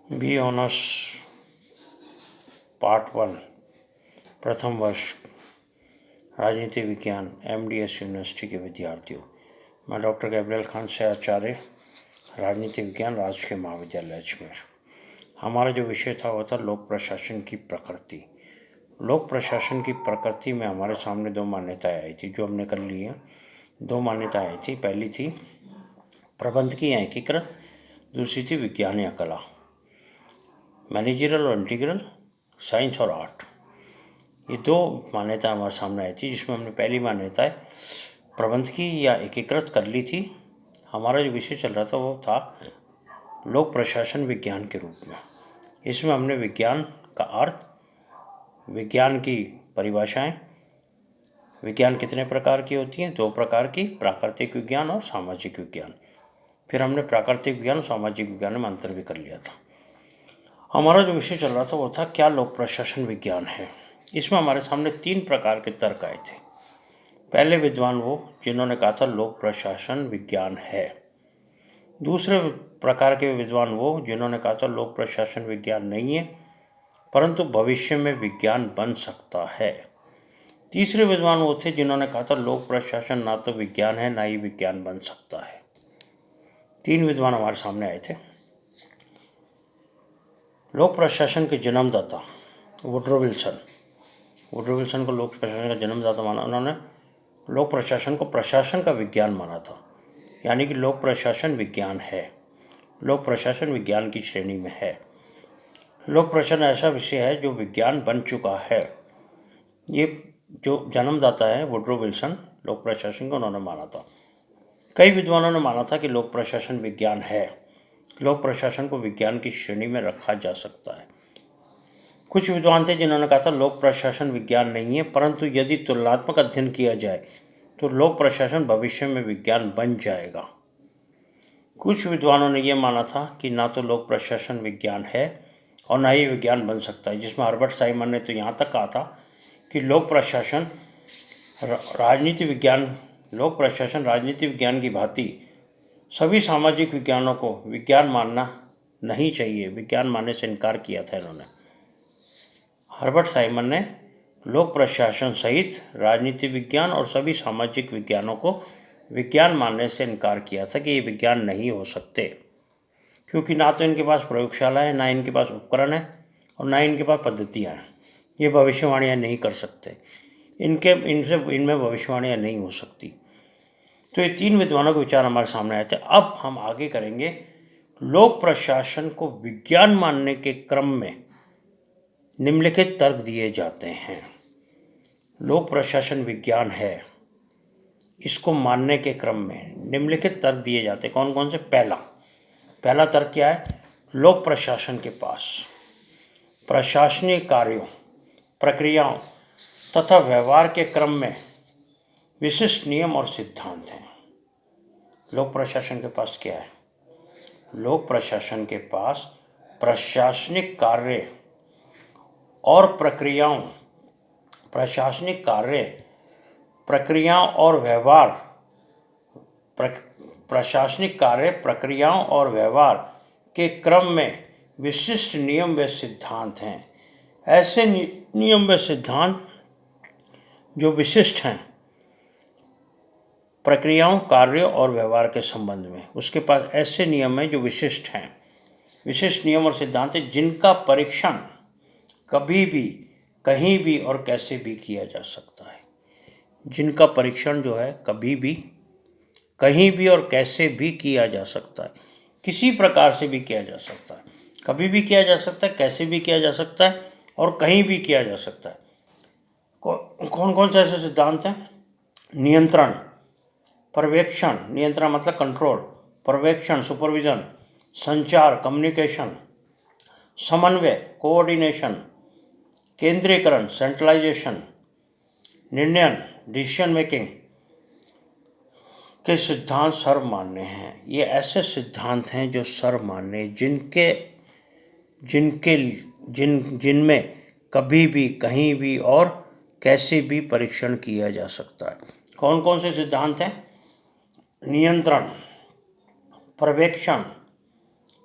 B honours part 1 प्रथम वर्ष राजनीति विज्ञान MDS यूनिवर्सिटी के विद्यार्थियों। मैं डॉक्टर गैब्रियल खान से आचार्य, राजनीति विज्ञान राजकीय महाविद्यालय अजमेर। हमारा जो विषय था वो था लोक प्रशासन की प्रकृति। लोक प्रशासन की प्रकृति में हमारे सामने दो मान्यताएं आई थी जो हमने कर ली हैं। दो मान्यताएं आई थी, पहली थी प्रबंधकीय या एकीकृत, दूसरी थी विज्ञान या कला, मैनेजरल और इंटीग्रल, साइंस और आर्ट। ये दो मान्यताएं हमारे सामने आई थी, जिसमें हमने पहली मान्यता प्रबंधकीय या एकीकृत कर ली थी। हमारा जो विषय चल रहा था वो था लोक प्रशासन विज्ञान के रूप में। इसमें हमने विज्ञान का अर्थ, विज्ञान की परिभाषाएं, विज्ञान कितने प्रकार की होती हैं, दो प्रकार की, प्राकृतिक विज्ञान और सामाजिक विज्ञान। फिर हमने प्राकृतिक विज्ञान और सामाजिक विज्ञान में अंतर भी कर लिया था। हमारा जो विषय चल रहा था वो था क्या लोक प्रशासन विज्ञान है। इसमें हमारे सामने 3 प्रकार के तर्क आए थे। पहले विद्वान वो जिन्होंने कहा था लोक प्रशासन विज्ञान है। दूसरे प्रकार के विद्वान वो जिन्होंने कहा था लोक प्रशासन विज्ञान नहीं है, परंतु भविष्य में विज्ञान बन सकता है। तीसरे विद्वान वो थे जिन्होंने कहा था लोक प्रशासन ना तो विज्ञान है ना ही विज्ञान बन सकता है। 3 विद्वान हमारे सामने आए थे। लोक प्रशासन के जन्मदाता वुड्रो विल्सन को लोक प्रशासन का जन्मदाता माना। उन्होंने लोक प्रशासन को प्रशासन का विज्ञान माना था, यानी कि लोक प्रशासन विज्ञान है, लोक प्रशासन विज्ञान की श्रेणी में है। लोक प्रशासन ऐसा विषय है जो विज्ञान बन चुका है। ये जो जन्मदाता है वुड्रो विल्सन, लोक प्रशासन को उन्होंने माना था। कई विद्वानों ने माना था कि लोक प्रशासन विज्ञान है, लोक प्रशासन को विज्ञान की श्रेणी में रखा जा सकता है। कुछ विद्वान थे जिन्होंने कहा था लोक प्रशासन विज्ञान नहीं है, परंतु यदि तुलनात्मक अध्ययन किया जाए तो लोक प्रशासन भविष्य में विज्ञान बन जाएगा। कुछ विद्वानों ने यह माना था कि ना तो लोक प्रशासन विज्ञान है और ना ही विज्ञान बन सकता है, जिसमें हर्बर्ट साइमन ने तो यहाँ तक कहा था कि लोक प्रशासन राजनीति विज्ञान की भांति सभी सामाजिक विज्ञानों को विज्ञान मानना नहीं चाहिए, विज्ञान मानने से इनकार किया था इन्होंने। हर्बर्ट साइमन ने लोक प्रशासन सहित राजनीति विज्ञान और सभी सामाजिक विज्ञानों को विज्ञान मानने से इनकार किया था कि ये विज्ञान नहीं हो सकते, क्योंकि ना तो इनके पास प्रयोगशाला है, ना इनके पास उपकरण है और ना इनके पास पद्धतियाँ हैं। ये भविष्यवाणियाँ नहीं कर सकते, इनमें भविष्यवाणियाँ नहीं हो सकती। तो ये 3 विद्वानों के विचार हमारे सामने आए थे। अब हम आगे करेंगे लोक प्रशासन को विज्ञान मानने के क्रम में निम्नलिखित तर्क दिए जाते हैं। लोक प्रशासन विज्ञान है, इसको मानने के क्रम में निम्नलिखित तर्क दिए जाते हैं। कौन कौन से? पहला तर्क क्या है? लोक प्रशासन के पास प्रशासनिक कार्यों, प्रक्रियाओं तथा व्यवहार के क्रम में विशिष्ट नियम और सिद्धांत हैं। लोक प्रशासन के पास क्या है? लोक प्रशासन के पास प्रशासनिक कार्य और प्रक्रियाओं, और व्यवहार, प्रशासनिक कार्य, प्रक्रियाओं और व्यवहार के क्रम में विशिष्ट नियम व सिद्धांत हैं। ऐसे नियम व सिद्धांत जो विशिष्ट हैं प्रक्रियाओं, कार्यों और व्यवहार के संबंध में, उसके पास ऐसे नियम हैं जो विशिष्ट हैं, विशिष्ट नियम और सिद्धांत हैं जिनका परीक्षण कभी भी, कहीं भी और कैसे भी किया जा सकता है। जिनका परीक्षण जो है कभी भी, कहीं भी और कैसे भी किया जा सकता है, किसी प्रकार से भी किया जा सकता है, कभी भी किया जा सकता है, कैसे भी किया जा सकता है और कहीं भी किया जा सकता है। कौन कौन से ऐसे सिद्धांत हैं? नियंत्रण, पर्यवेक्षण, नियंत्रण मतलब कंट्रोल, पर्यवेक्षण सुपरविजन, संचार कम्युनिकेशन, समन्वय कोऑर्डिनेशन, केंद्रीकरण सेंट्रलाइजेशन, निर्णय डिसीजन मेकिंग के सिद्धांत सर्वमान्य हैं। ये ऐसे सिद्धांत हैं जो सर्वमान्य, जिनमें कभी भी, कहीं भी और कैसे भी परीक्षण किया जा सकता है। कौन कौन से सिद्धांत हैं? नियंत्रण, पर्यवेक्षण,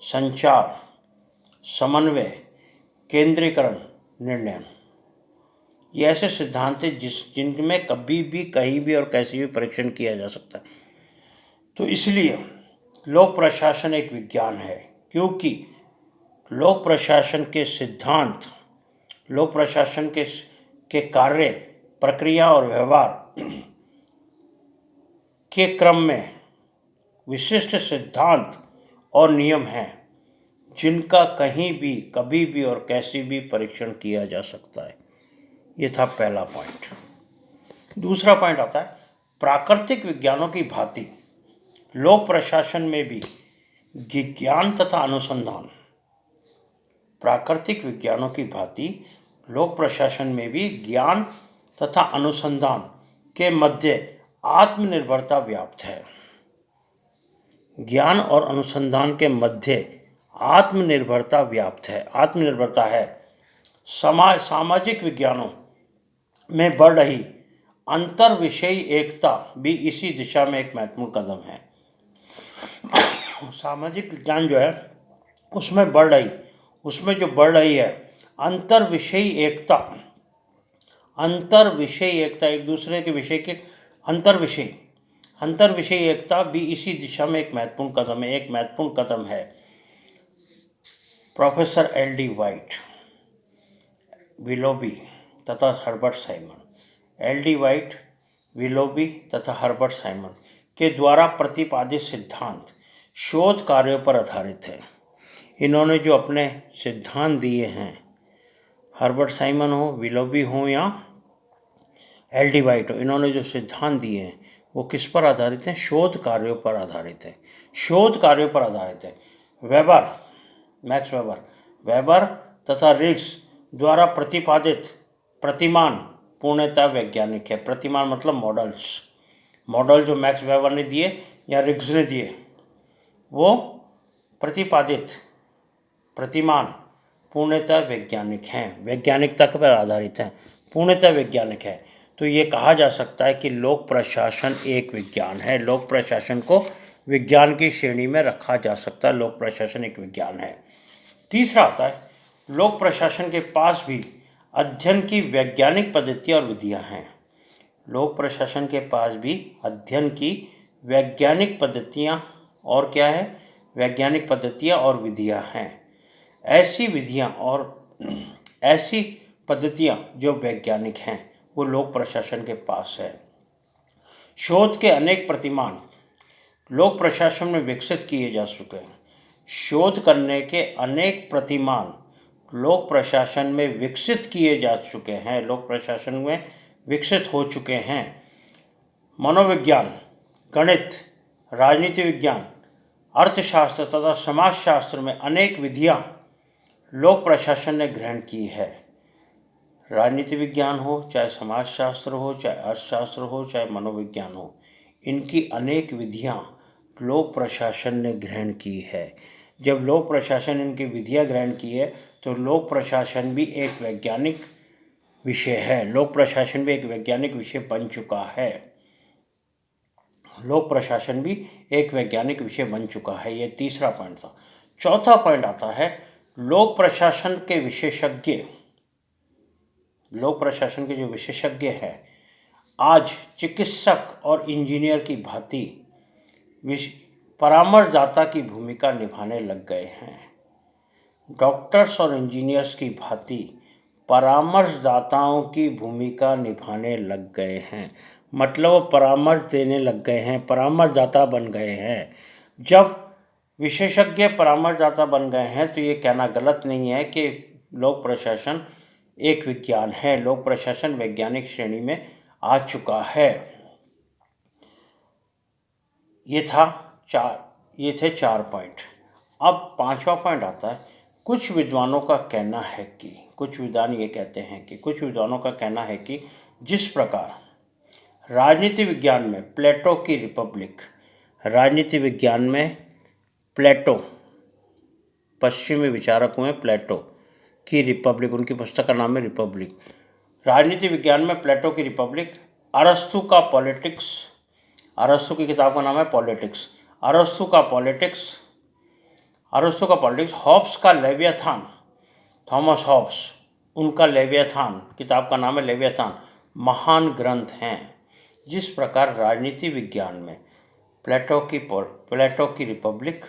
संचार, समन्वय, केंद्रीकरण, निर्णय। ये ऐसे सिद्धांत हैं जिनमें कभी भी, कहीं भी और कैसे भी परीक्षण किया जा सकता है। तो इसलिए लोक प्रशासन एक विज्ञान है, क्योंकि लोक प्रशासन के सिद्धांत, लोक प्रशासन के कार्य, प्रक्रिया और व्यवहार के क्रम में विशिष्ट सिद्धांत और नियम हैं जिनका कहीं भी, कभी भी और कैसे भी परीक्षण किया जा सकता है। ये था पहला पॉइंट। दूसरा पॉइंट आता है प्राकृतिक विज्ञानों की भांति लोक प्रशासन में भी विज्ञान तथा अनुसंधान। प्राकृतिक विज्ञानों की भांति लोक प्रशासन में भी ज्ञान तथा अनुसंधान के मध्य आत्मनिर्भरता व्याप्त है। ज्ञान और अनुसंधान के मध्य आत्मनिर्भरता व्याप्त है, आत्मनिर्भरता है। सामाजिक विज्ञानों में बढ़ रही अंतर विषयी एकता भी इसी दिशा में एक महत्वपूर्ण कदम है। सामाजिक विज्ञान जो है उसमें जो बढ़ रही है अंतर विषयी एकता, एक दूसरे के विषय के अंतर विषयी एकता भी इसी दिशा में एक महत्वपूर्ण कदम है। Professor LD. वाइट, विलोबी तथा हर्बर्ट साइमन के द्वारा प्रतिपादित सिद्धांत शोध कार्यों पर आधारित है। इन्होंने जो अपने सिद्धांत दिए हैं, हर्बर्ट साइमन हो, विलोबी हो या एल.डी. वाइट हो, इन्होंने जो सिद्धांत दिए हैं वो किस पर आधारित हैं? शोध कार्यों पर आधारित है। मैक्स वेबर तथा रिग्स द्वारा प्रतिपादित प्रतिमान पूर्णतः वैज्ञानिक है। प्रतिमान मतलब मॉडल जो मैक्स वेबर ने दिए या रिग्स ने दिए, वो प्रतिपादित प्रतिमान पूर्णतः वैज्ञानिक हैं, वैज्ञानिकता पर आधारित हैं, पूर्णतः वैज्ञानिक है। तो ये कहा जा सकता है कि लोक प्रशासन एक विज्ञान है। लोक प्रशासन को विज्ञान की श्रेणी में रखा जा सकता है। लोक प्रशासन एक विज्ञान है। तीसरा आता है लोक प्रशासन के पास भी अध्ययन की वैज्ञानिक पद्धतियाँ और विधियाँ हैं। लोक प्रशासन के पास भी अध्ययन की वैज्ञानिक पद्धतियाँ और क्या है? वैज्ञानिक पद्धतियाँ और विधियाँ हैं। ऐसी पद्धतियाँ जो वैज्ञानिक हैं वो लोक प्रशासन के पास है। शोध के अनेक प्रतिमान लोक प्रशासन में विकसित किए जा चुके हैं। शोध करने के अनेक प्रतिमान लोक प्रशासन में विकसित किए जा चुके हैं, लोक प्रशासन में विकसित हो चुके हैं। मनोविज्ञान, गणित, राजनीति विज्ञान, अर्थशास्त्र तथा समाजशास्त्र में अनेक विधियाँ लोक प्रशासन ने ग्रहण की है। राजनीति विज्ञान हो, चाहे समाजशास्त्र हो, चाहे अर्थशास्त्र हो, चाहे मनोविज्ञान हो, इनकी अनेक विधियाँ लोक प्रशासन ने ग्रहण की है। जब लोक प्रशासन इनकी विधियाँ ग्रहण की है तो लोक प्रशासन भी एक वैज्ञानिक विषय है। लोक प्रशासन भी एक वैज्ञानिक विषय बन चुका है। लोक प्रशासन भी एक वैज्ञानिक विषय बन चुका है। ये तीसरा पॉइंट था। चौथा पॉइंट आता है लोक प्रशासन के जो विशेषज्ञ हैं आज चिकित्सक और इंजीनियर की भांति परामर्शदाता की भूमिका निभाने लग गए हैं। डॉक्टर्स और इंजीनियर्स की भांति परामर्शदाताओं की भूमिका निभाने लग गए हैं, मतलब परामर्श देने लग गए हैं, परामर्शदाता बन गए हैं। जब विशेषज्ञ परामर्शदाता बन गए हैं तो ये कहना गलत नहीं है कि लोक प्रशासन एक विज्ञान है। लोक प्रशासन वैज्ञानिक श्रेणी में आ चुका है। ये थे 4 पॉइंट। अब 5वां पॉइंट आता है कुछ विद्वानों का कहना है कि कुछ विद्वानों का कहना है कि जिस प्रकार राजनीति विज्ञान में प्लेटो पश्चिमी विचारक हुए प्लेटो की रिपब्लिक, उनकी पुस्तक का नाम है रिपब्लिक। राजनीति विज्ञान में प्लेटो की रिपब्लिक, अरस्तु का पॉलिटिक्स, अरस्तु की किताब का नाम है पॉलिटिक्स, अरस्तु का पॉलिटिक्स, अरस्तु का पॉलिटिक्स, हॉब्स का लेवियाथान, थॉमस हॉब्स, उनका लेवियाथान, किताब का नाम है लेवियाथान, महान ग्रंथ हैं। जिस प्रकार राजनीति विज्ञान में प्लेटो की रिपब्लिक,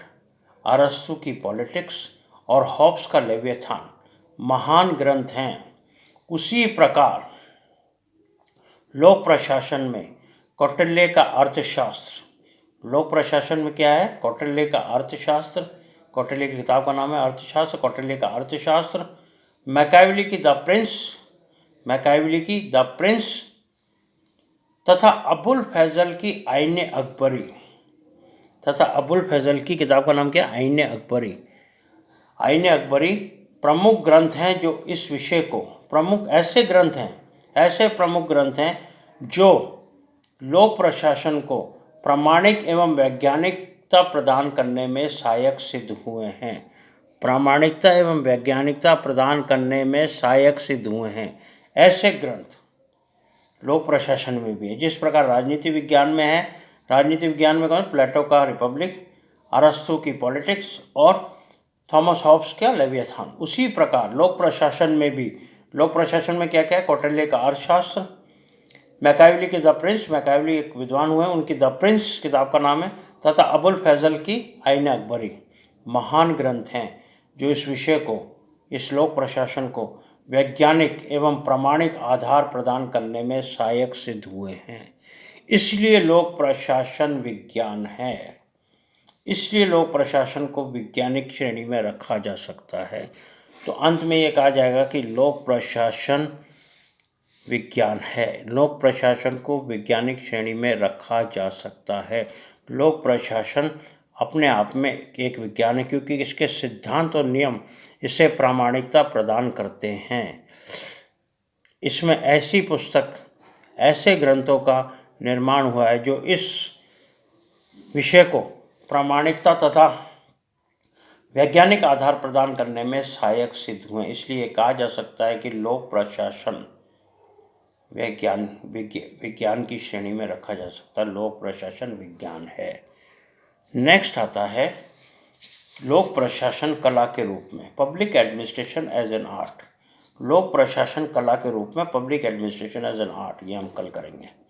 अरस्तु की पॉलिटिक्स और हॉब्स का लेवियाथान महान ग्रंथ हैं, उसी प्रकार लोक प्रशासन में कौटिल्य का अर्थशास्त्र, लोक प्रशासन में क्या है, कौटिल्य का अर्थशास्त्र, कौटिल्य की किताब का नाम है अर्थशास्त्र, कौटिल्य का अर्थशास्त्र, मैकियावेली की द प्रिंस तथा अबुल फैजल की आईन अकबरी, तथा अबुल फैजल की किताब का नाम क्या है, आईन अकबरी। आईन अकबरी प्रमुख ग्रंथ हैं जो इस विषय को, ऐसे प्रमुख ग्रंथ हैं जो लोक प्रशासन को प्रामाणिक एवं वैज्ञानिकता प्रदान करने में सहायक सिद्ध हुए हैं, प्रामाणिकता एवं वैज्ञानिकता प्रदान करने में सहायक सिद्ध हुए हैं। ऐसे ग्रंथ लोक प्रशासन में भी है। जिस प्रकार राजनीति विज्ञान में है, राजनीति विज्ञान में कौन, प्लेटो का रिपब्लिक, अरस्तु की पॉलिटिक्स और थॉमस हॉब्स का लेवियाथान, उसी प्रकार लोक प्रशासन में भी, लोक प्रशासन में क्या क्या है, कौटिल्य का अर्थशास्त्र, मैकियावेली की द प्रिंस, मैकियावेली एक विद्वान हुए, उनकी द प्रिंस किताब का नाम है, तथा अबुल फैजल की आईन अकबरी महान ग्रंथ हैं जो इस विषय को, इस लोक प्रशासन को वैज्ञानिक एवं प्रामाणिक आधार प्रदान करने में सहायक सिद्ध हुए हैं। इसलिए लोक प्रशासन विज्ञान है, इसलिए लोक प्रशासन को वैज्ञानिक श्रेणी में रखा जा सकता है। तो अंत में ये कहा जाएगा कि लोक प्रशासन विज्ञान है, लोक प्रशासन को वैज्ञानिक श्रेणी में रखा जा सकता है। लोक प्रशासन अपने आप में एक विज्ञान है, क्योंकि इसके सिद्धांत और नियम इसे प्रामाणिकता प्रदान करते हैं। इसमें ऐसी पुस्तक, ऐसे ग्रंथों का निर्माण हुआ है जो इस विषय को प्रामाणिकता तथा वैज्ञानिक आधार प्रदान करने में सहायक सिद्ध हुए। इसलिए कहा जा सकता है कि लोक प्रशासन विज्ञान की श्रेणी में रखा जा सकता है, लोक प्रशासन विज्ञान है। नेक्स्ट आता है लोक प्रशासन कला के रूप में, public administration as an art. लोक प्रशासन कला के रूप में, public administration as an art, ये हम कल करेंगे।